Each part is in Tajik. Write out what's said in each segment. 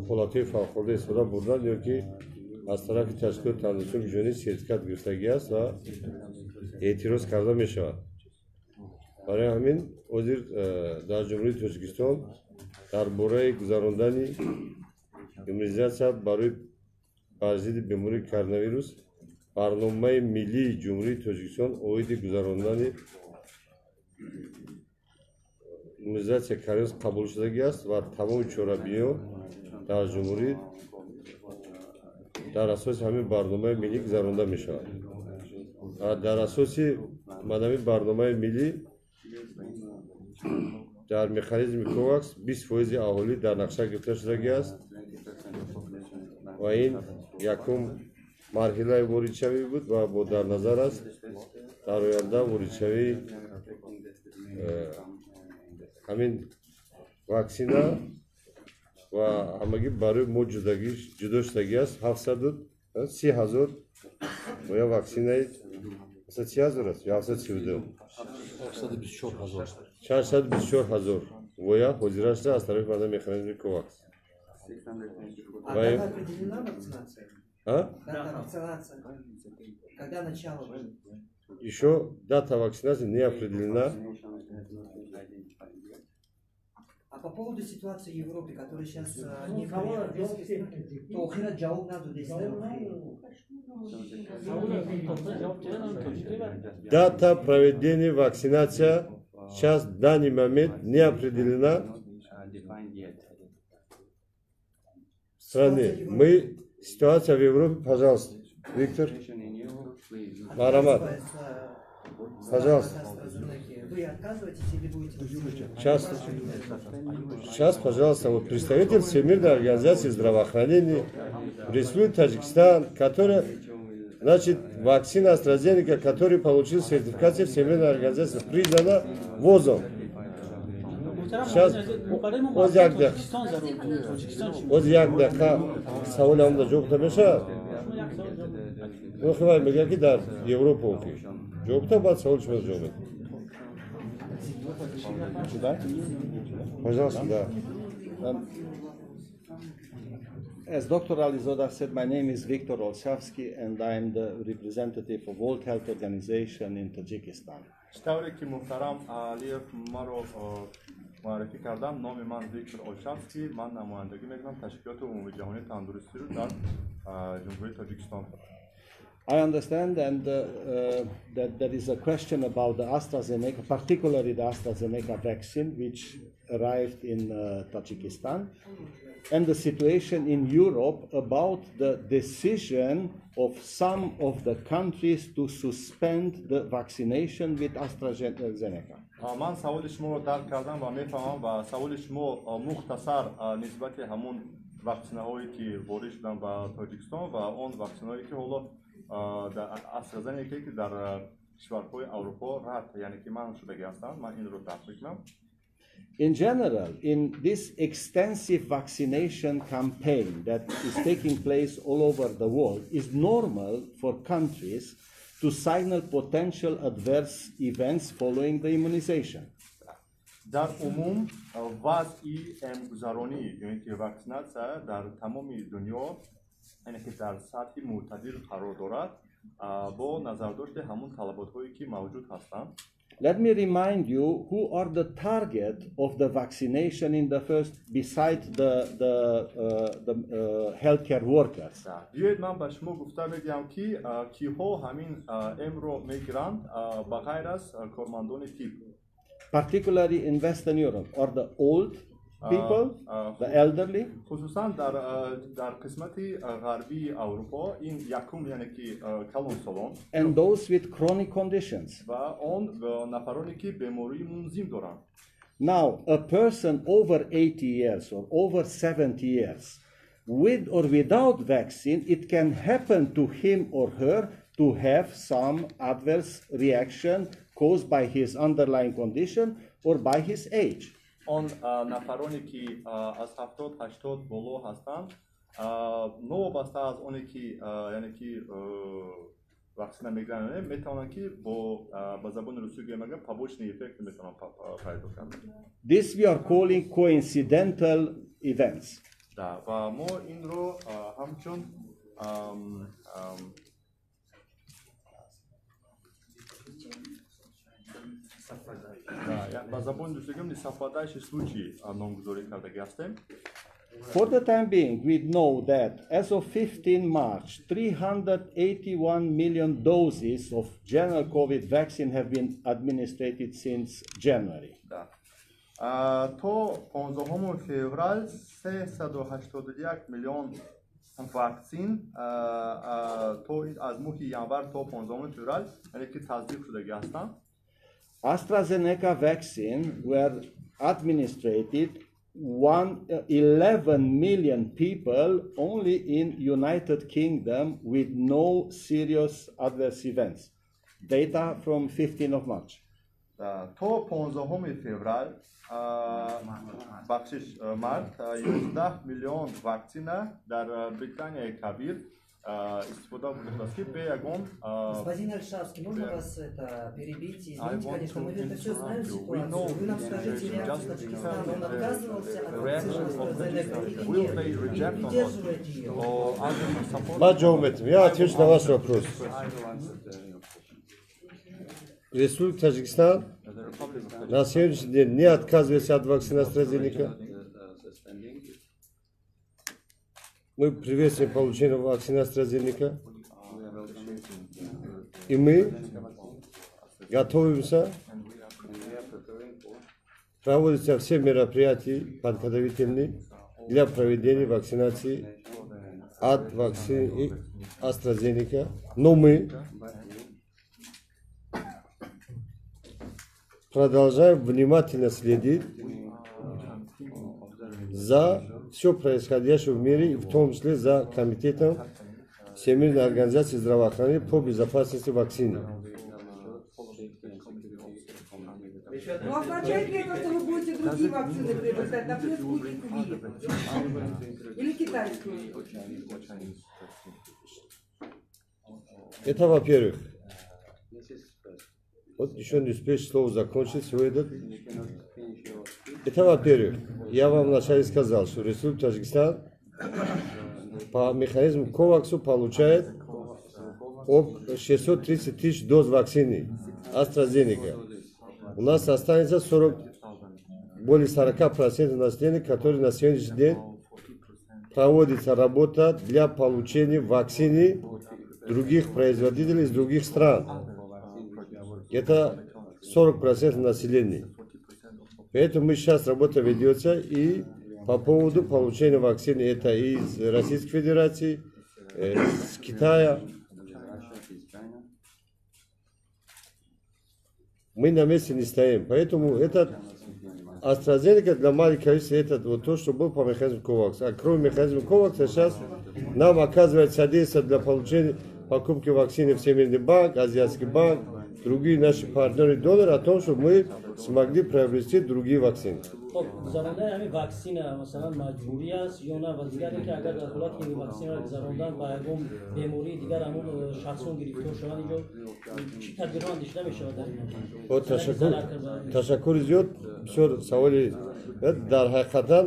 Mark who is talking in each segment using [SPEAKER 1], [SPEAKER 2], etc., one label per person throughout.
[SPEAKER 1] حالات فوق‌العاده استفاده بردن یا که از طرف تشکیل تندرستی جهانی سرتیفیکات گرفتگی است و اعتراض کرده می شود. برای همین وزیر در جمهوری تاجیکستان درباره گذراندن ایمنیزاسیا برای ضد بیماری کرونا ویروس برنامه ملی جمهوری تاجیکستان اوید گذراندن ایمنیزاسیا کرونا قبول شده است و تمام چهاربیان در جمهوری در اساس همین برنامه ملی گذرانده می شود. در اساس مدامی برنامه ملی در مکانیزم کوواکس 20% اهالی در نقشه گرفته شده است و این یکم مرحله وریدشوی بود و با در نظر است در آینده وریدشوی همین واکسینه و همگی برای ما جدا شدگی است 730,000 و یا واکسینه 30,000 است یا 732 424,000 و یا حاضر شده از طرف مردم مکانیزم کوواکس.
[SPEAKER 2] Когда определена вакцинация? Дата вакцинации. Когда начало будет?
[SPEAKER 1] Еще дата вакцинации не определена.
[SPEAKER 2] А по поводу ситуации в Европе, которая сейчас некоторые европейские страны, то охира джаваб надо
[SPEAKER 1] Дата проведения вакцинации сейчас в данный момент не определена. Страны. Мы ситуация в Европе, пожалуйста, Виктор. Марамат. Пожалуйста.
[SPEAKER 2] Вы отказываетесь или будете?
[SPEAKER 1] Сейчас, пожалуйста, вот представитель Всемирной организации здравоохранения Республики Таджикистан, который, значит, вакцина AstraZeneca, который получил сертификацию Всемирной организации, признана ВОЗом. Сейчас, o'z yakdaqa savolimda jo'qta bo'lsa, o'qimay megaki dar Yevropa o'qiy. Jo'qta ba'd savol shunday javob. Пожалуйста, да.
[SPEAKER 3] As Dr. Alizoda said, my name is Viktor Olshavsky and I am the representative of World Health Organization in Tajikistan.
[SPEAKER 4] شتاوری که محترم علیف مرا معرفی کردم. نام من ویکتور اولشافسکی. من نمایندگی میکنم تشکیلات عمومی جهانی تندرستی رو در جمهوری تاجیکستان.
[SPEAKER 3] I understand that there is a question about the AstraZeneca, particularly the AstraZeneca vaccine, which arrived in Tajikistan, and the situation in Europe about the decision of some of the countries to suspend the vaccination with AstraZeneca.
[SPEAKER 4] من سوال شما رو درک کردم و میفهمم و سوال شما مختصر نسبت همون واکسینه هایی که وارد شدن به تاجیکستان و اون واکسینه هایی که حالا در AstraZeneca که در کشورهای اروپا رد یعنی که من شدگی هستند. من این رو درک میکنم.
[SPEAKER 3] In general, in this extensive vaccination campaign that is taking place all over the world, is normal for countries to signal potential adverse events following the immunization.
[SPEAKER 4] در عموم وضعی امگذرانی یعنی که واکسیناسیا در تمام دنیا یعنی که در سطح معتدل قرار دارد با نظر داشته همون طلبات هایی که موجود هستند.
[SPEAKER 3] Let me remind you who are the target of the vaccination in the first, besides the healthcare workers.
[SPEAKER 4] بیایید من به شما گفته بگم که کیها همین ام رو میگیرند به غیر از کارمندان تیپ.
[SPEAKER 3] Particularly in Western Europe, are the old people, the elderly.
[SPEAKER 4] خصوصا در قسمت غربی اروپا این یکم یعنی که کلان سالان.
[SPEAKER 3] And those with chronic conditions.
[SPEAKER 4] و اون نفرانی که بیماری مزمن دارند.
[SPEAKER 3] Now, a person over 80 years or over 70 years, with or without vaccine, it can happen to him or her to have some adverse reaction caused by his underlying condition or by his age.
[SPEAKER 4] آن نفرانی که از 70-80 بالا هستند نوبسته از اونی که یعنی که واکسن میگیرن میتونن که با زبان روسی میگن побочный ефект میتونن پیدا کنن.
[SPEAKER 3] This we are calling coincidental events.
[SPEAKER 4] Да, ва мо инро ҳамчун ба забони дӯстагимни сафардайши случаи номгузорӣ кардаги ҳастем.
[SPEAKER 3] For the time being, we know that as of 15 March, 381 million doses of general COVID vaccine have been administered since January.
[SPEAKER 4] Да. То 15 феврал 381 миллион ваксин то аз моҳи январ то 15 феврал яъне ки таздиқ шудаги ҳастанд.
[SPEAKER 3] AstraZeneca vaccine were administered 11 million people only in United Kingdom with no serious adverse events. Data from 15th of March.
[SPEAKER 4] То 15 феврал бахшиш март 11 миллион ваксина дар Британияи Кабир истифода бурдааст ки бе ягон.
[SPEAKER 2] Господин Альшавский, можно вас это перебить? Извините, конечно, мы это все знаем ситуацию. Вы нам скажите реакцию Таджикистана, он отказывался от вакцины AstraZeneca или нет? И придерживает ее?
[SPEAKER 1] Маджоумет, я отвечу на ваш вопрос. Республика Таджикистан на сегодняшний день не отказывается от вакцины AstraZeneca. Мы приветствуем получение вакцины AstraZeneca. И мы готовимся, проводятся все мероприятия подготовительные для проведения вакцинации от вакцины AstraZeneca. Но мы продолжаем внимательно следить за все происходящее в мире, и в том числе за Комитетом Всемирной организации здравоохранения по безопасности вакцины.
[SPEAKER 5] Но означает ли это, что вы будете другие вакцины приобретать, например, спутник ВИ? Или китайскую?
[SPEAKER 1] Это во-первых. Вот еще не успеешь слово закончить, все это. Это во-первых. Я вам вначале сказал, что Республика Таджикистан по механизму КОВАКСу получает 630 тысяч доз вакцины AstraZeneca. У нас останется более 40% населения, которые на сегодняшний день проводится работа для получения вакцины других производителей из других стран. Это 40% населения. Поэтому мы сейчас работа ведется и по поводу получения вакцины. Это из Российской Федерации, из Китая. Мы на месте не стоим. Поэтому этот AstraZeneca для маленького количества, это вот то, что был по механизму КОВАКС. А кроме механизма КОВАКС, сейчас нам оказывает содействие для получения покупки вакцины Всемирный банк, Азиатский банк, другие наши партнеры доноры о том, что мы смогли приобрести другие вакцины.
[SPEAKER 6] گذراندن همین واکسن مثلا مجبوری است یا نه و دیگر اینکه اگر در حالتی که واکسن را گذراندن با یگون بیماری دیگر همون شخصون گرفتار شدن اینجا چی تدبیرها اندیشیده می شود در این؟
[SPEAKER 1] Вот تشکر زیاد بسیار سوالی در حقیقت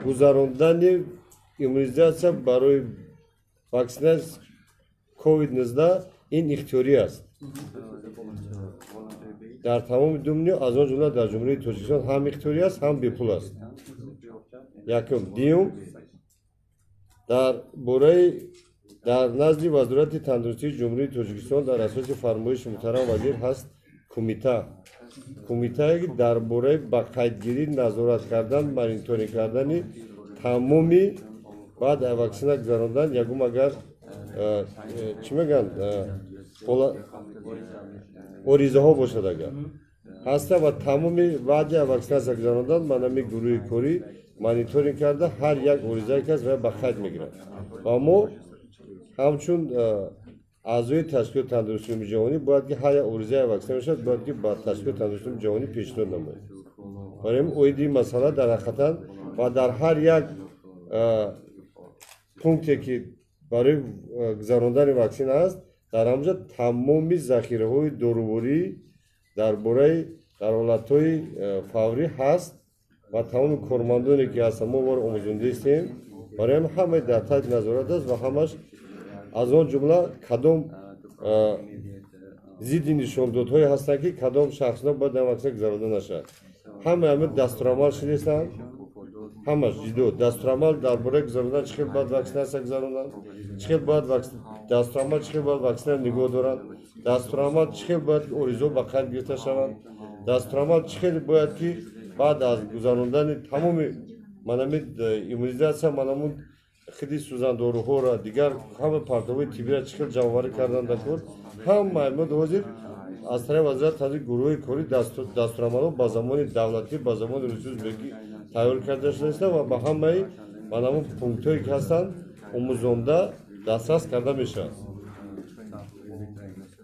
[SPEAKER 1] گذراندن ایمونیزاسیا برای واکسیناسیون کووید-19 این اختیاری است. در تمام دنیا از آن جمله در جمهوری تاجیکستان هم اختیاری است هم بپول است. یکم دیوم در نزد وزارت تندرستی جمهوری تاجیکستان در اساس فرمایش محترم وزیر هست کمیته که درباره با قیدگیری نظارت کردن مانیتورینگ کردن تمامی بعد واکسینه گذراندن یکم اگر چی میگن оризе ҳо бошад агар ҳаста ва тамоми ваъди ваксинасия гузарондан манами гурӯҳи корӣ мониторинг карда ҳар як оризае кас ва ба қайд мегирад ва мо ҳамчун аъзои ташкилоти тандурустии умумии ҷаҳонӣ бояд ки ҳар як оризае ваксина бошад бояд ки ба ташкилоти тандурустии умумии ҷаҳонӣ пешниҳод намояд. барои ҳамин оиди масъала дар ҳақиқатан ва дар ҳар як пункте ки барои гузарондани ваксина аст дар ҳамҷо тамоми захираҳои доруворӣ дар бораи дар ҳолатҳои фаврӣ ҳаст ва тамоми кормандоне ки ҳастанд мо бор омӯзонда истем برای همه در تحت نظارت است و همش از آن جمله کدام ضدی نشاندادهایی هستند که کدام شخصنا باید در واکسن گذرانده نشود همه دستورالعمل شدیدند همش جدو دستورالعمل درباره گذراندن چه خیلی باید واکسیناسیا گذراندن چه خیلی باید دستورالعمل چه خیلی باید واکسن نگاه دارند دستورالعمل چه خیلی باید اوریزو به قید گرفته شوند دستورالعمل چه خیلی باید که بعد از گذراندن تمام منامید ایمونیزاسیا منامون خیلی سوزانداروها را دیگر همه پرتابهای طبی را چه خیلی جمع‌آوری کردند دکتر هم مایمون حاضر از طرف وزارت تحصیل گروه کاری دستورالعمل با زمان دولتی با زمان رسوز بگی تیار کرده شده است و به همه منامون پونکت‌هایی که هستند آموزنده دسترس کرده میشه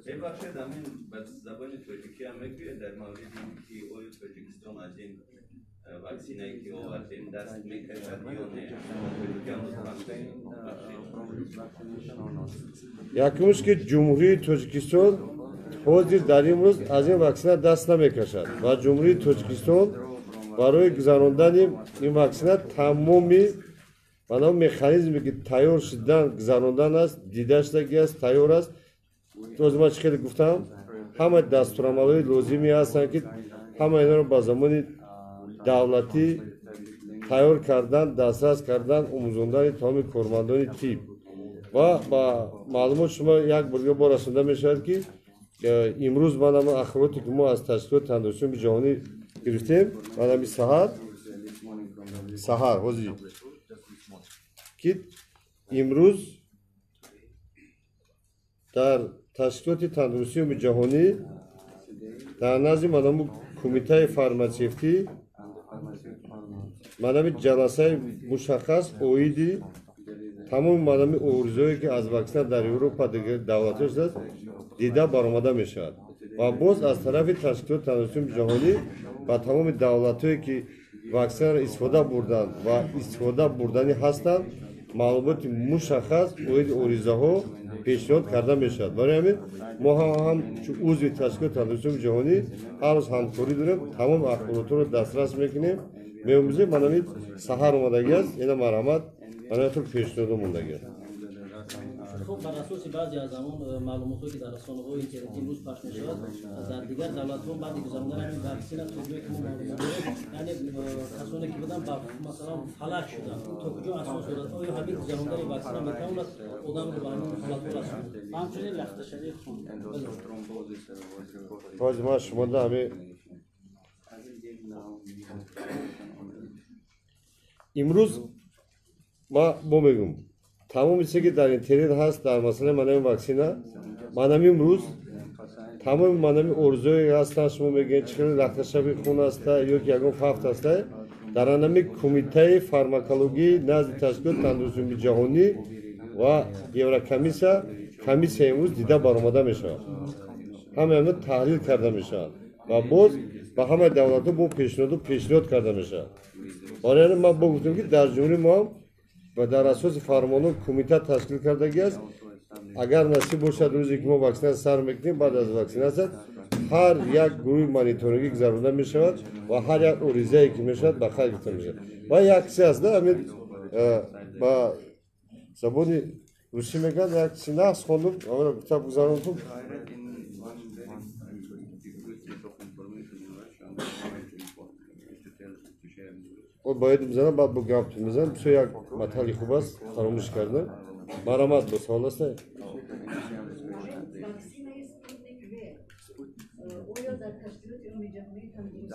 [SPEAKER 7] ببخشید همین به زبان تاجیکی هم میگوید در موردی که آیا تاجیکستان از این واکسینایی که آوردین دست میکشد یا نه
[SPEAKER 1] یکمش که جمهوری تاجیکستان حاضر در امروز از این واکسن دست نمیکشد و جمهوری تاجیکستان برای گذراندن این واکسن تمامی منام مکانیزمی که تیار شدن گذراندن است دیده شده است تیار است روز ما چه خیلی گفتم همه دستورالعمل‌های لازمی هستند که همه اینا رو با زمان دولتی تیار کردن دسترس کردن آموزاندن تمام کارمندان تیب و با معلومات شما یک بار رسانده میشود که امروز منام اخباراتی که ما از تشکیلات تندرستی جهانی گرفتیم منام سحر حاضر که امروز در تشکیلات تندرستی جهانی در نزد منام کمیته فارماسیوتی منام جلسه مشخص اویدی تمام منام اوریزایی که از واکسن در اروپا دیگر دولتش است دیده برآمده میشود و باز از طرف تشکیلات تندرستی جهانی و تمام دولت‌هایی که واکسن را استفاده بردند و استفاده بردنی هستند معلومات مشخص اوریزه‌ها پیشنهاد کرده میشود برای همین ما هم عضو تشکیلات تندرستی جهانی هر روز همکاری داریم تمام اخبارات رو دسترس میکنیم می‌آموزیم منام سحر اومدگی است اینا مرحمت منام تو پیشنهاد موندگی است
[SPEAKER 6] خب بر اساس بعضی از همون معلوماتی که در رسانه‌های اینترنتی امروز پخش می‌شود در دیگر دولت‌ها بعد گذراندن همین واکسن توجیه که ما معلومات داریم یعنی کسانی که بودن با مثلا هلاک شدن تا کجا اساس دارد آیا همین گذراندن واکسن می‌تواند آدم رو به همین حالت برساند همچنین لخته‌شوی خون
[SPEAKER 1] باز ما شما همه امروز ما میگم تمام چیزی که در اینترنت هست در مسئله منام واکسن منام امروز تمام منام ارزوی هستن شما میگین چقدر لخته‌شوی خون است یا که یگان هفت است در نام کمیته فارماکولوژی نزد تشکیلات تندرستی جهانی و یوروکمیسیا امروز دیده برآمده میشه همه تحلیل کرده میشه و باز با همه دولت‌ها با پیشنهاد کرده میشه برای ما گفتم که در جمهوری ما و در اساس فرمان کمیته تشکیل کردگی است اگر نصیب باشد روزی که ما واکسن سر میکنیم بعد از واکسیناسیا هر یک گروه مانیتورینگی گذرانده میشود و هر یک اوریزه‌ای که میشود به خیر گرفته میشه و یک چیز است همین با زبان روسی میگن یک سیناس خوندم اول کتاب گذراندم و باید میزنم بعد با گپ میزنم بسیار یک مطلبی خوب است فراموش کردم مرامت به سوال است
[SPEAKER 8] آیا در تشکیلات عمومی جهانی تندرستی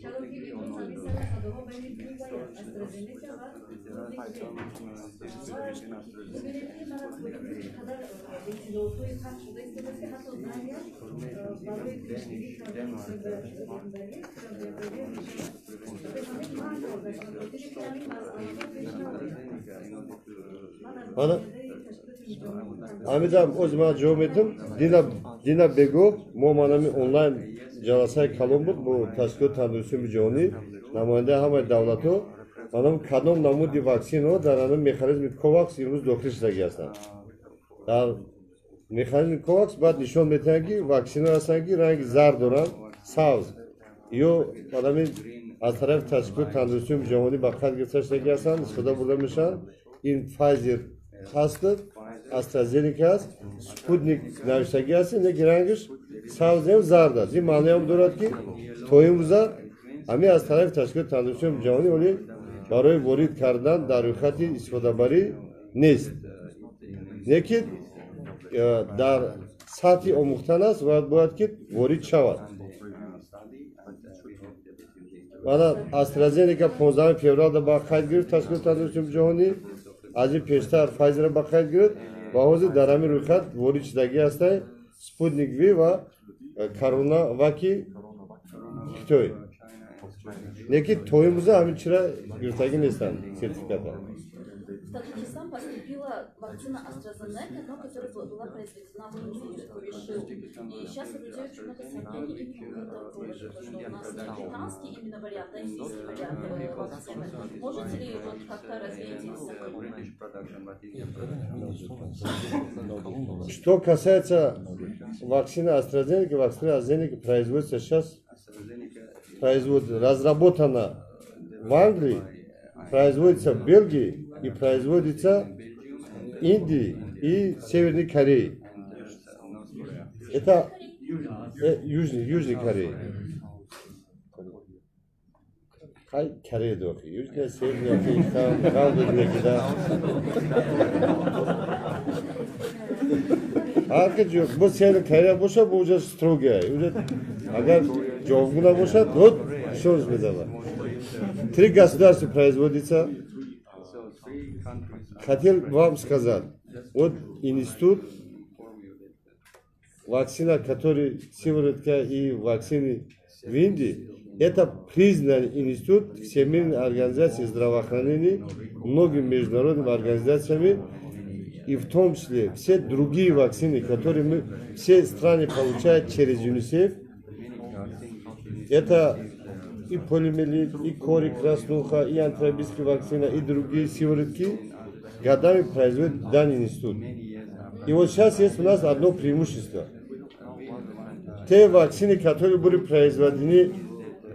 [SPEAKER 8] شرایطی می‌توانند صداها بین بین و استرازنیکا و ببینید که مرض قدر اطلاعات‌های پخش شده است که حتی زنگ برای پیشگیری کردن
[SPEAKER 1] Amidam o'z ma javob etdim. Dina bego mo manami onlayn jalasa kalon bud bu tashkilot tandurusти jahoni namoyanda hamma davlatho manam kadom namudi vaksino dar anam mexanizmi COVAX imroz дохил шудагӣ ҳастанд. Дар механизми COVAX баъд нишон медиҳанд ки ваксина ҳастанд ки ранги зард доранд, сабз ё манами از طرف تشکیل تندرسی جهانی با خط گرفته شده هستند استفاده برده میشن این فایزر هست استرازینیکا است سپوتنیک نوشتگی هست نه رنگش سبز و زرد است این معنی هم دارد که تویموزا همه از طرف تشکیل تندرسی جهانی ولی برای وارد کردن در خط استفاده بری نیست نه که در سطح آموختن است و باید که وارد شود وانا استرازینیکا 15 فوریه با خرید گرفت تشکیل تندرسی جهانی از این پیشتر فایزر با خرید گرفت و حوض در همین روی خط وارد شدگی است سپوتنیک وی و کرونا واکی توی неки тоимуза ҳамин чира гирифтагӣ нестанд сертификата.
[SPEAKER 9] В Таджикистан поступила вакцина AstraZeneca, но которая была произведена в Индии, и сейчас идет что-то сомнение именно потому что у нас американский именно вариант, индийский вариант вакцины. Можете ли вот как-то развеять
[SPEAKER 1] Что касается вакцины AstraZeneca, вакцина AstraZeneca производится сейчас разработана в Англии, производится в Бельгии и производится в Индии и Северной Корее. Это Южной Кореи. Корея дохи. Южная, Северная Корея, Калдыгнеки, да. Аркадий, вот Северная Корея боша, bu уже строгая. Agar Jovguna бошад, вот что же медала. 3 государства производится. Хотел вам сказать, вот институт, вакцина, который сыворотка и вакцины в Индии, это признанный институт Всемирной организации здравоохранения, многими международными организациями, и в том числе все другие вакцины, которые мы, все страны получают через ЮНИСЕФ, это и полиомиелит, и кори, краснуха, и антирабическая вакцина, и другие сыворотки годами производит данный институт. И вот сейчас есть у нас одно преимущество. Те вакцины, которые были произведены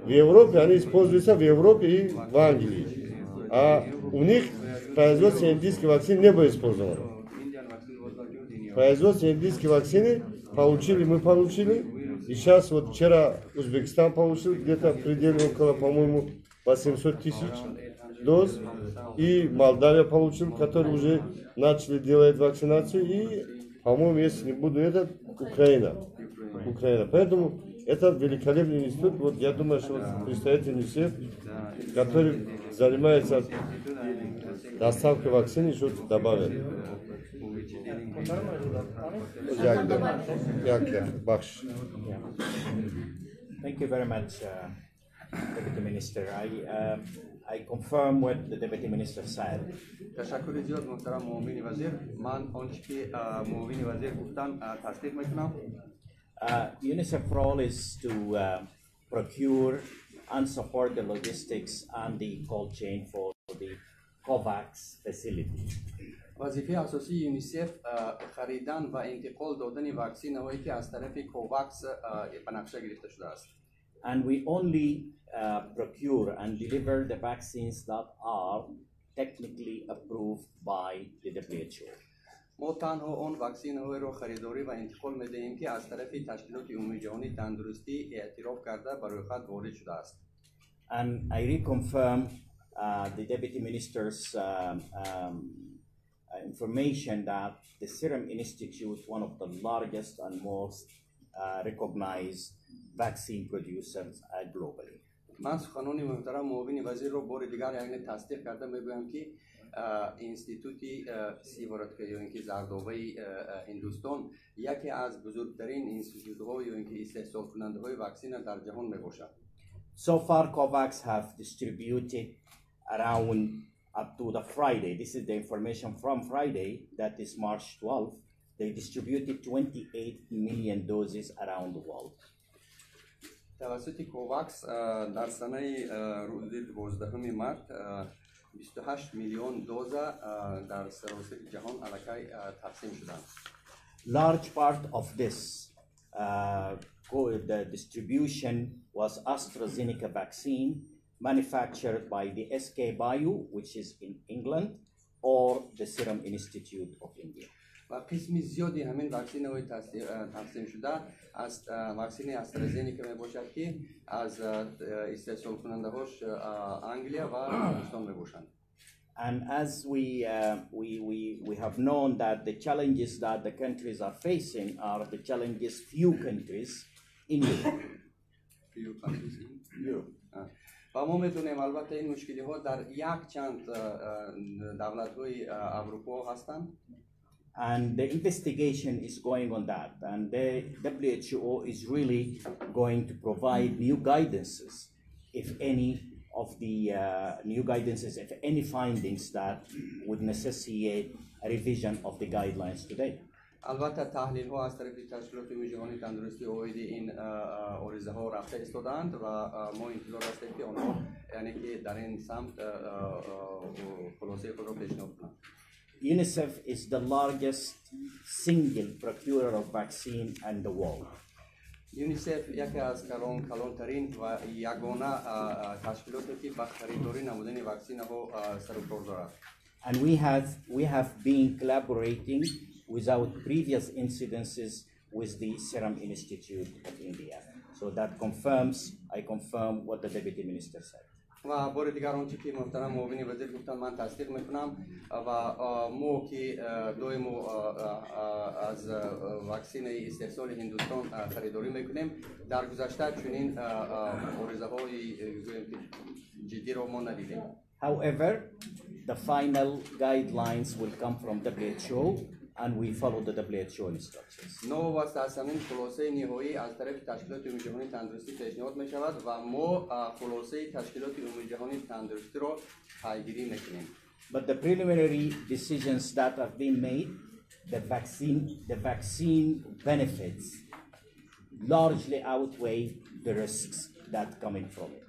[SPEAKER 1] в Европе, они используются в Европе и в Англии. А у них производство индийской вакцины не было использовано. Производство индийской вакцины мы получили. И сейчас вот вчера Узбекистан получил где-то в пределе около, по-моему, 800 тысяч доз. И Молдавия получил, который уже начали делать вакцинацию. И, по-моему, если не буду это, Украина. Поэтому это великолепный институт. Вот я думаю, что вот представитель ЮНИСЕФ, который занимается доставкой вакцины, что-то добавит.
[SPEAKER 10] Thank you very much, Deputy Minister. I confirm what the Deputy Minister said.
[SPEAKER 11] تشکر زیاد محترم معاون وزیر. من آنچه که معاون وزیر گفتن تصدیق میکنم.
[SPEAKER 10] UNICEF role is to procure and support the logistics and the cold chain for the COVAX facility.
[SPEAKER 11] وظیفه اساسی یونیسف خریدن و انتقال دادن واکسن هایی که از طرف کوواکس به نقشه گرفته شده است.
[SPEAKER 10] And we only procure and deliver the vaccines that are technically approved by the WHO.
[SPEAKER 11] ما تنها اون واکسن هایی رو خریداری و انتقال می‌دهیم که از طرف تشکیلات عمومی جهانی تندرستی اعتراف کرده برای خود وارد شده است.
[SPEAKER 10] And I reconfirm the Deputy Minister's information that the Serum Institute, one of the largest and most recognized vaccine producers globally.
[SPEAKER 11] من سخنان محترم معاون وزیر رو بار دیگر یک تصدیق کرده میگویم که اینستیتوتی سیوارتکا یا اینکه زردآبی هندوستان یکی از بزرگترین اینستیتوت‌ها یا اینکه استحصال کننده‌های واکسن در جهان میباشد.
[SPEAKER 10] So far, COVAX have distributed around up to the Friday. This is the information from Friday, that is March 12th. They distributed 28 million doses around the world.
[SPEAKER 11] توسط کوواکس در سنه روز 12 مارس 28 میلیون دوز در سراسر جهان علاقه تقسیم شدند.
[SPEAKER 10] Large part of this the distribution was AstraZeneca vaccine, manufactured by the SK Bio, which is in England, or the Serum Institute of India.
[SPEAKER 11] و قسمی زیادی همین واکسین های تقسیم شده از واکسین استرازینیکا می باشد که از استحصال کننده هاش انگلیا و هندوستان می باشند.
[SPEAKER 10] And as we have known that the challenges that the countries are facing are the challenges few countries in Europe.
[SPEAKER 11] و ما میتونیم البته این مشکلی ها در یک چند دولت های اروپا هستند.
[SPEAKER 10] And the investigation is going on that, and the WHO is really going to provide new guidances, if any of the new guidances, if any findings that would necessitate a revision of the guidelines today.
[SPEAKER 11] البته تحلیل ها از طرف تشکیلات جهانی تندرستی اویدی این عریضه ها رفته استادند و ما انتظار هستیم که آنها یعنی که در این سمت خلاصه خود را پیشنهاد کنند.
[SPEAKER 10] UNICEF is the largest single procurer of vaccine in the world.
[SPEAKER 11] یونیسف یکی از کلانترین و یگانه تشکیلاتی که به خریداری نمودن واکسن ها سر و کار دارد.
[SPEAKER 10] And we have been collaborating without previous incidences with the Serum Institute of India. So that I confirm what the Deputy Minister said.
[SPEAKER 11] و بار دیگر آنچه که محترم معاون وزیر گفتن من تصدیق میکنم و ما که دویم از واکسن استحصال هندوستان خریداری میکنیم در گذشته چنین عریضه های جدی را ما ندیدیم.
[SPEAKER 10] However, the final guidelines will come from WHO and we follow the WHO instructions.
[SPEAKER 11] نو واسه اصلا خلاصه نهایی از طرف تشکیلات عمومی جهانی تندرستی پیشنهاد می شود و ما خلاصه تشکیلات عمومی جهانی تندرستی را پیگیری میکنیم.
[SPEAKER 10] But the preliminary decisions that have been made, the vaccine benefits largely outweigh the risks that coming from it.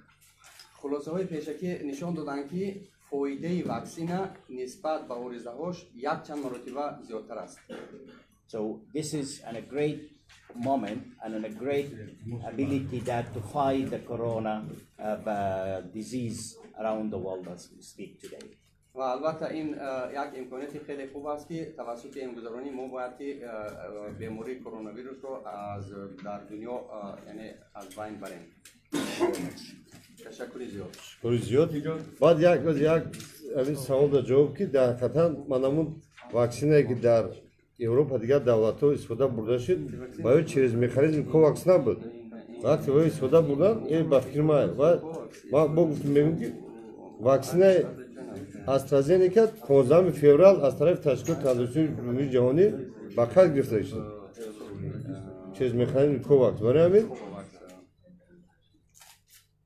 [SPEAKER 11] خلاصه های پیشکی نشان دادند که فایده واکسن نسبت به عریضه هاش یک چند مرتبه زیادتر است.
[SPEAKER 10] So this is a great moment and a great ability that to fight the corona disease around the world as we speak today.
[SPEAKER 11] و البته این یک امکانیت خیلی خوب است که توسط امگذارانی ما باید که بیماری کرونا ویروس رو از در دنیا یعنی از بین بریم.
[SPEAKER 1] تشکر زیاد. بعد یک سوال در جواب که در حقیقتا منمون واکسینی که در اروپا دیگر دولت‌ها استفاده برده شد باید چیز مکانیزم کوواکس نبود. وقتی باید استفاده بردن این با فکر و ما گفتیم میگم که واکسن استرازینیکا 15 فوریه از طرف تشکیلات تندرستی عمومی جهانی با کار گرفته شد. چیز مکانیزم کوواکس برای همین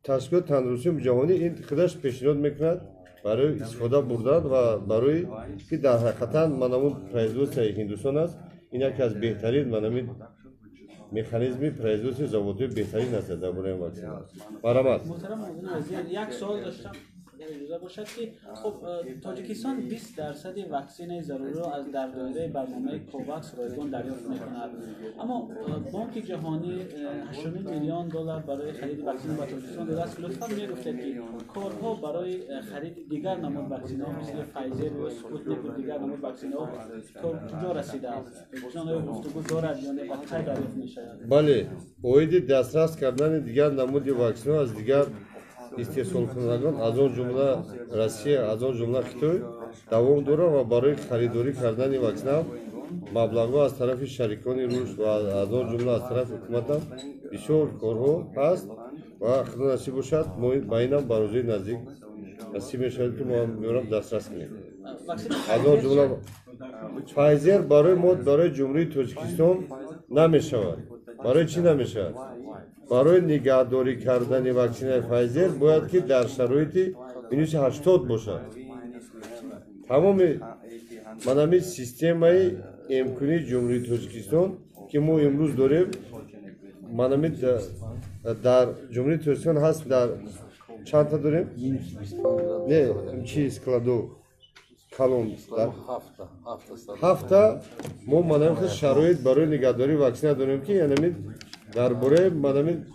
[SPEAKER 1] تشکیلات تندرستی جهانی این خودش پیشنهاد میکند برای استفاده بردن و برای که در حقیقتا منمون پرایزدوست هندوستان است این یکی از بهترین منمون مکانیزمی پرایزدوست زبطه بهترین است در برای واکسن. مرحمت.
[SPEAKER 6] محترم معاون وزیر یک سوال داشتم اجازه باشد که خب تاجیکستان 20% واکسن ضروری را از در دایره برنامه کوواکس رایگان دریافت می‌کند اما بانک جهانی 8 میلیون دلار برای خرید واکسن با تاجیکستان داده است. لطفاً میگفتید که کارها برای خرید دیگر نماد واکسن‌ها مثل فایزر و اسپوتنیک و دیگر نماد واکسن‌ها کجا رسیده است؟ جان گفتگو دارد یا نه با کی دریافت می‌شود؟
[SPEAKER 1] بله، اوید دسترس کردن دیگر نماد واکسن از دیگر استحصال کنندگان از آن جمله روسیه از آن جمله خیتای دوام دارد و برای خریداری کردن واکسن مبلغ‌ها از طرف شریکان روس و از آن جمله از طرف حکومت بسیار کارها هست و خدا نصیب باشد ما باینم با روزی نزدیک نصیب می‌شود که ما می‌رم دسترس کنیم. از آن جمله فایزر برای ما برای جمهوری تاجیکستان نمی‌شود. برای چی نمی‌شود؟ برای نگهداری کردن واکسن فایزر باید که در شرایط minus 80 باشد. تمام منامی سیستمای امکانی جمهوری تاجیکستان که ما امروز داریم منامی در جمهوری تاجیکستان هست در چند تا داریم؟ نه چی اسکلادو کالون هفته ما منامی شرایط برای نگهداری واکسن داریم که یعنی در برای منامی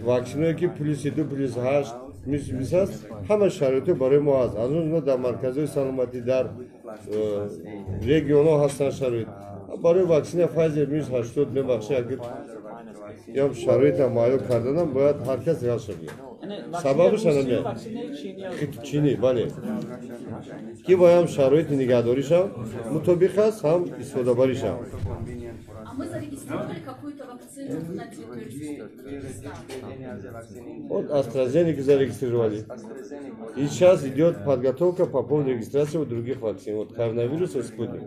[SPEAKER 1] واکسنایی که پلیس 2 پلیس 8 Misal hamma sharoiti برای ما هست. از اون در مرکزهای سلامتی در رژیون‌ها هستن شرایط. برای واکسن فایزر میز 80 میبخشه اگر یا شرایط معیار کردن باید هر کس راست بگه. سببش همینه. چینی بله. کی باید شرایط نگهداریش هم مطابق است هم استفاده باریش هم.
[SPEAKER 9] А мы зарегистрировали какую-то вакцину на территории Кыргызстана.
[SPEAKER 1] Вот AstraZeneca зарегистрировали. И сейчас идет подготовка по поводу регистрации других вакцин. Вот коронавирус и спутник.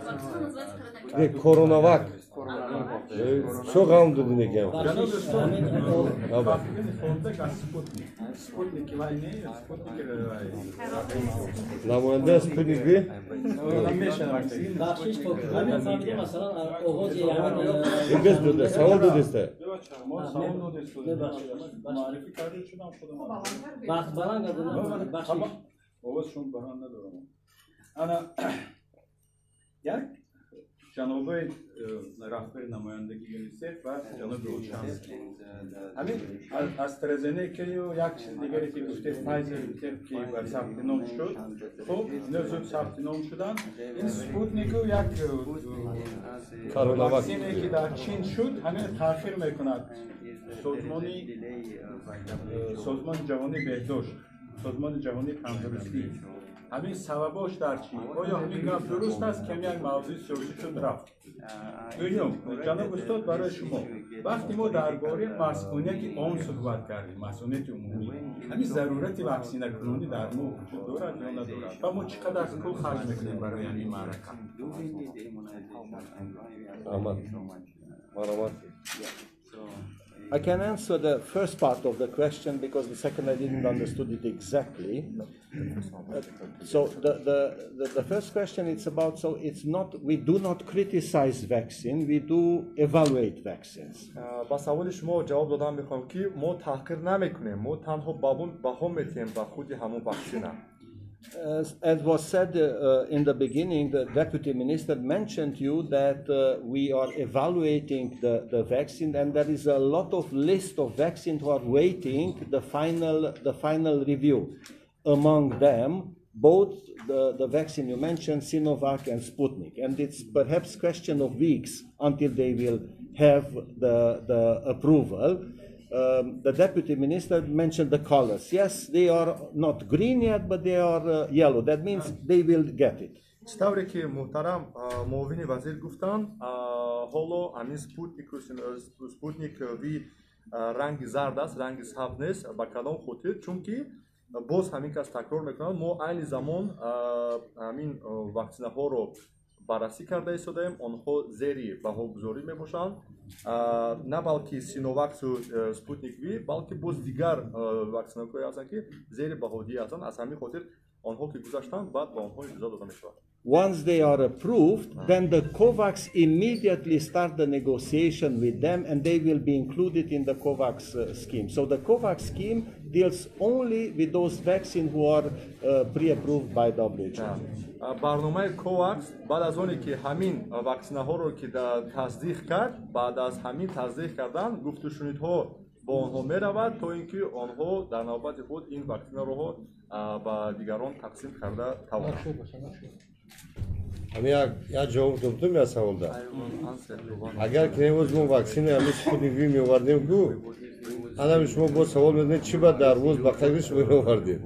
[SPEAKER 9] Вакцина называется коронавирус.
[SPEAKER 1] Не, коронавак. Что гам дудин егем? Намоянда спутник би? این بس دوده سوال دودسته
[SPEAKER 12] جنوبی رهبر نمایندگی یونیسف و جنوب روشن همین استرازنیکا یک چیز دیگری که گفته فایزر که بر ثبت نام شد خب نزد ثبت نام شدن این سپوتنیک یک واکسینی که در چین شد همین تاخیر میکند سازمان جهانی بهداشت سازمان جهانی تندرستی همین سبباش در چی؟ آیا همین گفت درست است که یک موضوع سیاسی شد رفت؟ دوم جناب استاد برای شما وقتی ما درباره مسئولیت آن صحبت کردیم مسئولیت عمومی همین ضرورت واکسینه کنونی در ما وجود دارد یا ندارد و ما چقدر پول خرج میکنیم برای این معرکه؟
[SPEAKER 3] I can answer the first part of the question because the second I didn't understood it exactly. So the first question it's about, so it's not, we do not criticize vaccine, we do evaluate vaccines.
[SPEAKER 4] با سوال شما جواب دادم میخوام که ما تحقیر نمیکنیم ما تنها بها میتیم با خود همون واکسینه
[SPEAKER 3] As was said in the beginning, the Deputy Minister mentioned you that we are evaluating the vaccine and there is a lot of list of vaccines who are waiting the final review. Among them, both the vaccine you mentioned, Sinovac and Sputnik. And it's perhaps question of weeks until they will have the approval. The Deputy Minister mentioned the colors. Yes, they are not green yet, but they are yellow. That means they will get it.
[SPEAKER 4] ставре ки муҳтарам муовини вазир гуфтанд ҳоло амин спутник ви ранги зард аст ранги сабз нест ба кадом хотир чунки боз ҳамин кас такрор мекунад мо айни замон амин ваксинаҳоро بررسی کرده ایستادیم آنها زیری بهاگذاری میباشند نه بلکه سینوواکس و سپوتنیک وی بلکه باز دیگر واکسن‌هایی هستند که زیر بهادی هستند از همین خاطر آنها که گذاشتند بعد به آنها اجازه داده میشود
[SPEAKER 3] Once they are approved, then the COVAX immediately start the negotiation with them and they will be included in the COVAX scheme. So the COVAX scheme deals only with those vaccines who are pre-approved by WHO.
[SPEAKER 4] برنامه کوواکس بعد از اونی که همین واکسن‌ها رو که تصدیق کرد بعد از همین تصدیق کردن گفت و شنیدها با آنها میرود تا اینکه آنها در نوبت خود این واکسن رو با دیگران تقسیم کرده توانند
[SPEAKER 1] همین یک جواب دوم یا سوال دارم اگر که نمی‌از ما واکسن همین سپوتنیک وی می‌آوردیم گو الان شما با سوال می‌کنید چی بعد در روز با قیدش می‌آوردید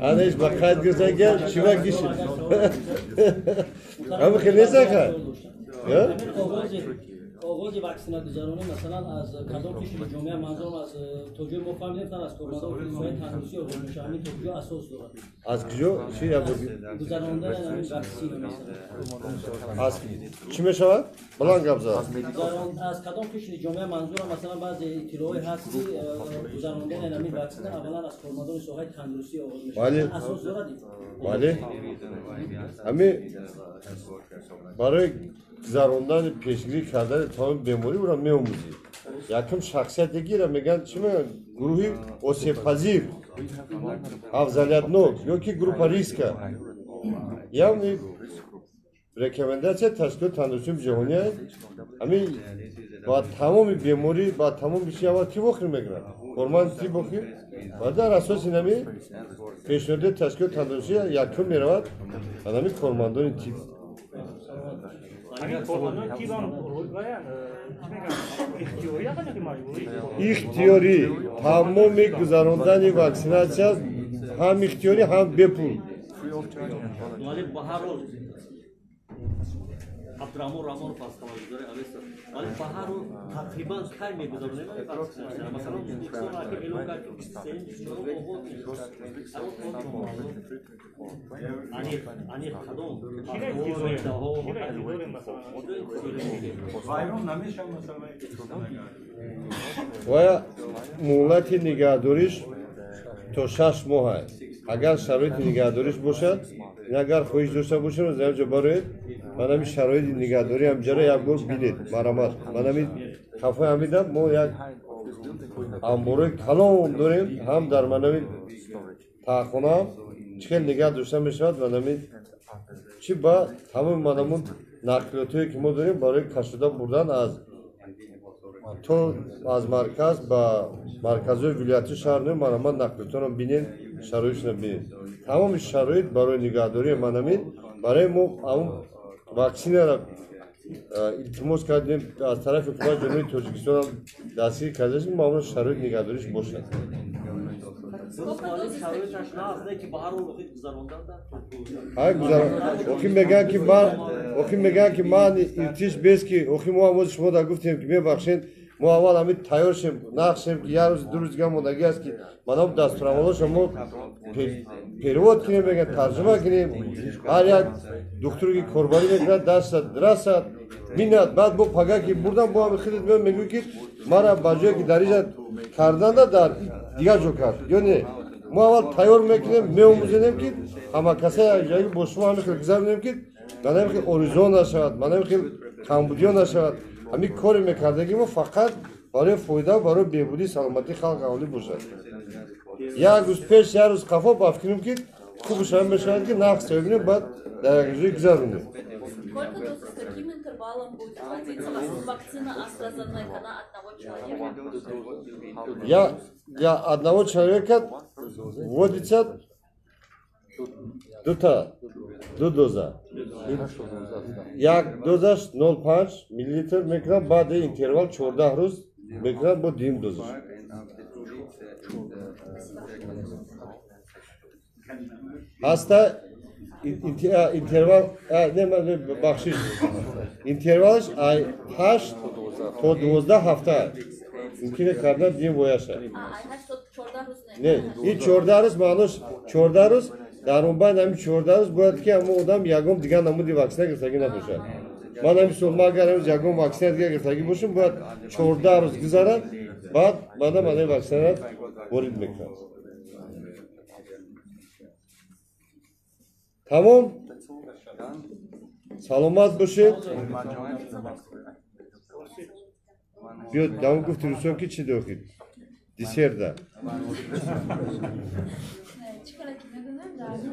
[SPEAKER 1] الانش با قید گذاشتن چی با گیشید همین خیلی نزدیکه
[SPEAKER 6] آغاز واکسینه گذارانی مثلا از کدام کشور جامعه منظورم از توجیه ما فهمیدیم از کماندا و فیلم‌های تندرستی آغاز همین توجیه اساس دارد
[SPEAKER 1] از کجا چی یا
[SPEAKER 6] گذراندن همین واکسین مثلا
[SPEAKER 1] از چی میشود بلند گبزا
[SPEAKER 6] از کدام کشور جامعه منظورم مثلا بعضی اطلاعی هست که گذراندن همین واکسین اولا از کماندا و ساحه تندرستی آغاز میشه اساس دارد
[SPEAKER 1] بله همین برای گذراندن پیشگیری کردن تمام بیماری رو می‌آموزید. یکم شخصیت دیگه میگن چی میگن گروهی آسیب پذیر افضلیت نوک یا که گروه ریسک یعنی رکامنداسیون تشکیل تندرستی جهانی همین با تمام بیماری با تمام بیشی اول تی بخیر میگرن فرمان تی بخیر و در اساس اینمی پیشنهاد تشکیل تندرسی یکم میرود آدمی کارمندان تی اختیاری تمام گذراندن واکسیناسیا هم اختیاری هم بپول
[SPEAKER 13] Abdurrahman Rahmanov hastaladı. Vali baharu takriban kay mevzularına mesela Uzbekistan arka elokat senin düşünüyorum ani kadon
[SPEAKER 1] و مولتی نگهداریش تا 6 ماه است. اگر شرایط نگهداریش باشد، اگر خواهش داشته باشید از اینجا برید، من همین شرایط نگهداری همجا یک بار بینید. مرامت. من همین خفه همیدم ما یک انباره کلام داریم هم در من همین تاخونه چه نگه داشته میشود و همین چی با تمام من همون نقلیاتی که ما داریم برای کشیده بردن از تو از مرکز با مرکزهای ولایتی شهر نمی من نقلیاتون بینین شرایطش نبینین تمام شرایط برای نگهداری من همین برای ما اون واکسینه را التماس کردیم از طرف حکومت جمهوری تاجیکستان دستگیر کرده است ما اون شرایط نگهداریش باشد اوکی میگن که من ارتش بیس که اوکی ما هم شما دا گفتیم که میبخشین ما اول همین تیار شیم نقشیم که یه روز دو روز دیگه ماندگی است که من هم دستورالعملش ما پیروت کنیم بگن ترجمه کنیم هر یک دکتری که قربانی میکنه دست درست میند بعد با پگاه که بردم با هم خیلی میگوی که مرا باجایی که دریجه کردن در دیگر جو کرد یعنی ما اول تیار میکنیم میاموزیم که همه کسای جایی با شما همه خیلی گذاریم که من هم خیلی اوریزون نشود من هم خیلی کمبودیا نشود همین کاری میکردگی ما فقط برای فایده برای بهبودی سلامتی خلق اولی باشد یک روز پیش یک روز قفا بافکنیم که خوبش هم میشود که نقص ببینیم بعد در یک روزی گذارونیم
[SPEAKER 9] Сколько доз с каким интервалом будет вводиться вакцина AstraZeneca на одного человека?
[SPEAKER 1] Для одного человека вводится дو доза. Як дозаш 0,5 мл меграм баъд интервал 14 рӯз меграм бо дим дозаш. Ҳаста интервал бахшиш интервалш 8 то 12 ҳафта мумкин кардан дим вояша не ин 14 рӯз маънош 14 рӯз дар он байн ҳамин 14 рӯз бояд ки ҳамон одам ягон дигар намуди ваксина гирифтагӣ набошад ман ҳамин сол ма агар ягон ваксина дигар гирифтагӣ бошам бояд 14 рӯз гузарад баъд баъдам ҳамин ваксинара ворид мекунад тамом саломат бошед биё дамо гуфти рӯсон ки чӣ дохид десерда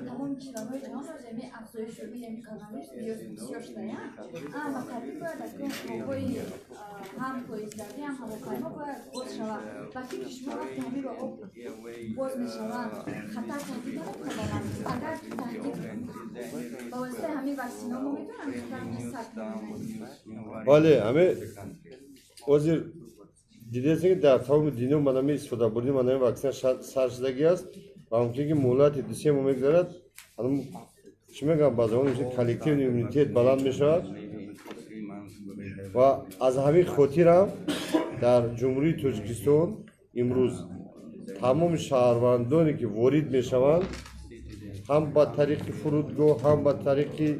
[SPEAKER 14] تمام چیزهای جهان را جمعی افزایش شده یعنی کارنامه‌اش بسیار شده اما تبدیل باید از اون موقعی هم پاییزگردی هم هواپیما باید باز شود و فکر شما وقتی همین با آب باز میشوند خطر تهدید نمی‌کنند اگر تهدید با واسطه همین واکسین‌ها ما میتونیم خطر کنیم
[SPEAKER 1] بله همه وزیر دیدید که در تمام دنیا منامی استفاده بردیم منامی واکسن سرشدگی است و ممکنه که مولتی دیسی ما میگذارد هم چی میگم باز اون میشه کالکتیو ایمونیتیت بلند میشود و از همین خاطر هم در جمهوری تاجیکستان امروز تمام شهروندانی که وارد میشوند هم با طریق فرودگاه هم با طریق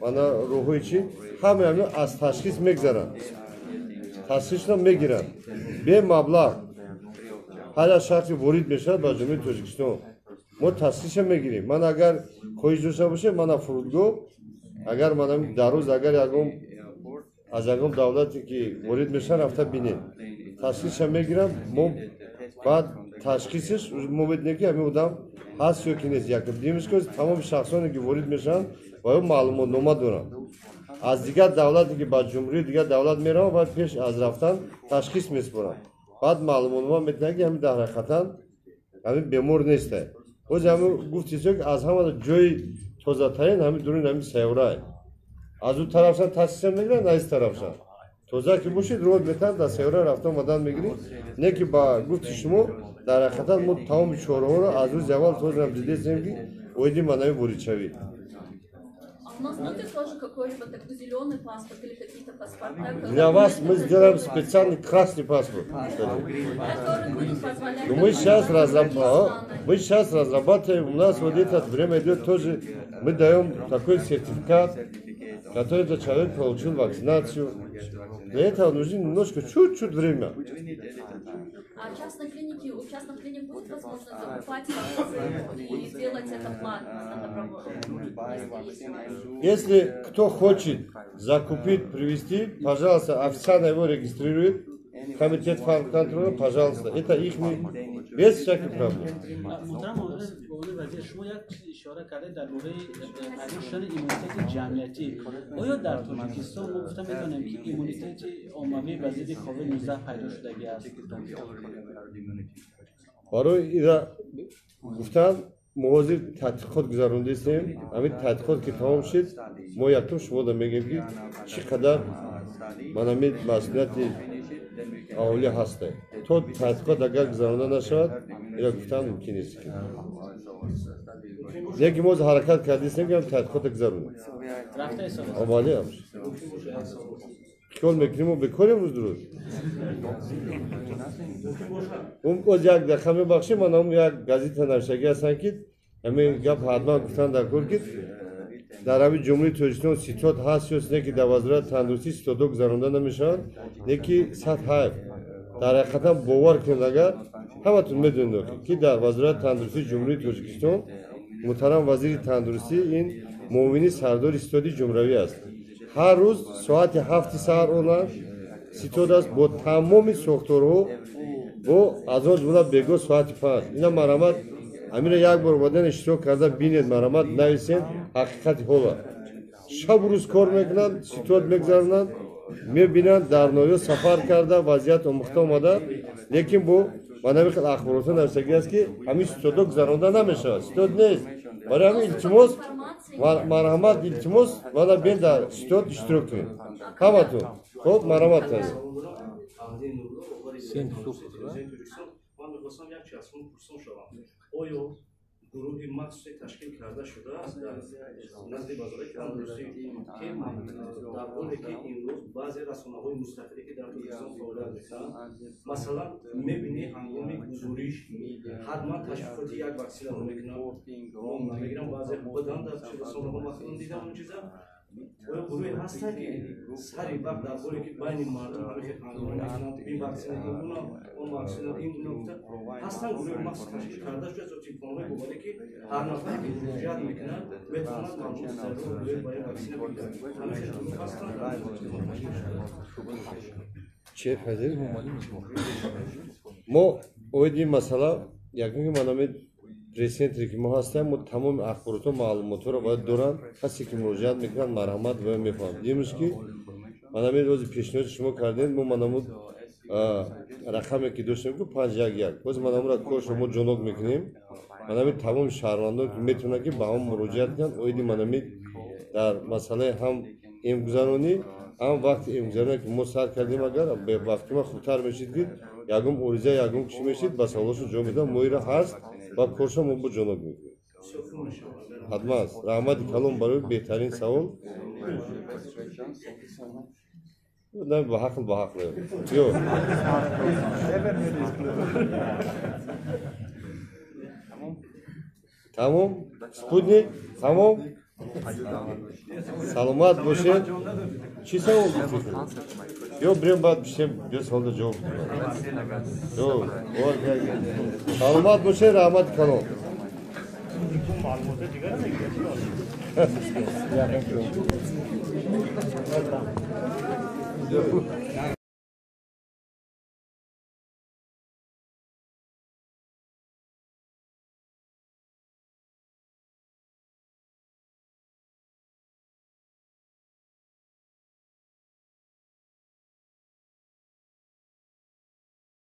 [SPEAKER 1] وانا روحی چی همه از تشخیص میگذارند تشخیص را میگیرند به مبلغ هر شخصی وارد میشود با جمهوری تاجیکستان ما تشخیص میگیریم من اگر خواهش داشته باشه من فرودگاه اگر منم در روز اگر یگم از یگم دولتی که وارد میشن رفته بینیم تشخیص میگیرم ما بعد تشخیصش ما بدونیم که همین آدم هست یا که نیست یک دیمش که تمام شخصانی که وارد میشن باید معلومات نامه دارن از دیگر دولتی که با جمهوری دیگر دولت میرم باید پیش از رفتن تشخیص میسپرم بعد معلومات میتونه که همین در حقیقتا همین بیمار نیسته او همین گفتی که از همه جای توزه ترین همین درون همین سیوره از اون طرفشان تشخیص میگیرن نه از طرفشان توزه که باشید رود میتن در سیوره رفتن مدن میگیرید نه که با گفتی شما در حقیقتا ما تمام چوره ها رو از روز اول توزه هم دیدیم که اویدی منوی بورید شوید
[SPEAKER 9] У нас будет тоже какой-либо такой зеленый паспорт или какие-то паспорта,
[SPEAKER 1] Для вас мы сделаем специальный красный паспорт.
[SPEAKER 9] которые будут позволять...
[SPEAKER 1] Мы сейчас разрабатываем, у нас вот это время идет тоже, мы даем такой сертификат, который этот человек получил вакцинацию. Для этого нужно немножко, чуть-чуть время.
[SPEAKER 9] А у частных клиник будет возможность закупать вакцину и делать это платно, на добровольном.
[SPEAKER 1] Если кто хочет закупить, привезти, пожалуйста, официально его регистрирует. Комитет фармконтроля, пожалуйста, это их без всяких проблем.
[SPEAKER 6] محترم آقای وزیر شما یک اشاره کرده درباره پذیرشدن ایمونیته جمعیتی آیا در تاجیکستان ما گفته میتونیم که ایمونیته عمومی به ضد کووید 19 پیدا شدگی است
[SPEAKER 1] برای اینا گفتن موازی تحقیقات گذراندیم همین تحقیقات که تمام شد ما یکم شما دا میگیم که چقدر من همین مسئولیت اولی هسته تو تحقیقات اگر گذرانده نشود اینا گفتن ممکن نیست یکی موز حرکت کردیم که تحقیقات گذرانده آمالی همش کل میکنیم و بکنیم روز درست اون از یک دقیقه میبخشیم من هم یک گازیت نوشتگی هستن که همین گپ حتما گفتن در کل که در همین جمهوری تاجیکستان سیتوت هست یا که در وزارت تندرستی سیتودو گذرانده نمیشن یکی صد حیف در حقیقتا باور کنید اگر همتون میدونید که در وزارت تندرستی جمهوری تاجیکستان محترم وزیر تندرستی این مومنی سردار استادی جمهوری است هر روز ساعت 7 ساعت اونها سیتود است با تمام ساختارها و از آن جمله بگو ساعت 5 اینا مرامت امیر یک بار بدن اشتراک کرده بینید مرامت نویسین حقیقت حالا شب روز کار میکنند سیتود میگذارند میبینند در نویو سفر کرده وضعیت آموخته آمده لیکن بو من نمیخواد اخبارات نوشتگی است که همین سیتود گذرانده نمیشه سیتود نیست برای همین التماس مرحمت التماس ولی بین در سیتود اشتراک کنید همتون خب مرحمت کنید
[SPEAKER 15] من می‌خواستم یک چیز از شما پرسم شوم آیا گروهی مخصوصی تشکیل کرده شده است در نزد وزارت تندرستی که در حالی که امروز بعضی رسانه‌های مستقلی که در تاجیکستان فعالیت می‌کنند مثلا می‌بینی هنگام گزارش حتما تشریفات یک واکسن رو می‌کنند ما می‌گیرم بعضی بدن در رسانه‌ها مثلا دیدم اون چیزا و گروهی هستن که سری وقت در حالی که بین مردم این واکسن اون واکسن این نکته هستن گروهی مخصوص تشکیل کرده شده از تلفن‌های موبایلی که هر نفر که مراجعت میکنند بتواند معلومات ضرور روی باید واکسن بگیرد همین گروه هستن
[SPEAKER 1] چه فایده ما اویدی مثلا یکی که منم پرسنتری که ما هستیم ما تمام اخبارات و معلومات رو باید دارن کسی که مراجعت میکنن مرحمت و میفهم دیمش که منم روز پیشنهاد شما کردین ما منم رقمی که داشتیم که 511 باز منم را کار شما جنوب میکنیم منم تمام شهروندان که میتونن که با هم مراجعت کنن اویدی منم در مسئله هم امگذرانی هم وقت امگذرانی که ما سر کردیم اگر به وقتی ما خوبتر میشید که یکم اوریزه یکم چی میشید بس حالاشو جو میدم مویره هست و کورشو ما با جنوب میکنیم حتما است رحمت کلام برای بهترین سوال نه با حق یو تمام سپوتنیک تمام سلامت باشید چی سوال گفتید یو بریم بعد بشیم یه سوال جواب یو سلامت باشید رحمت کلام
[SPEAKER 15] معلومات دیگر نمیگه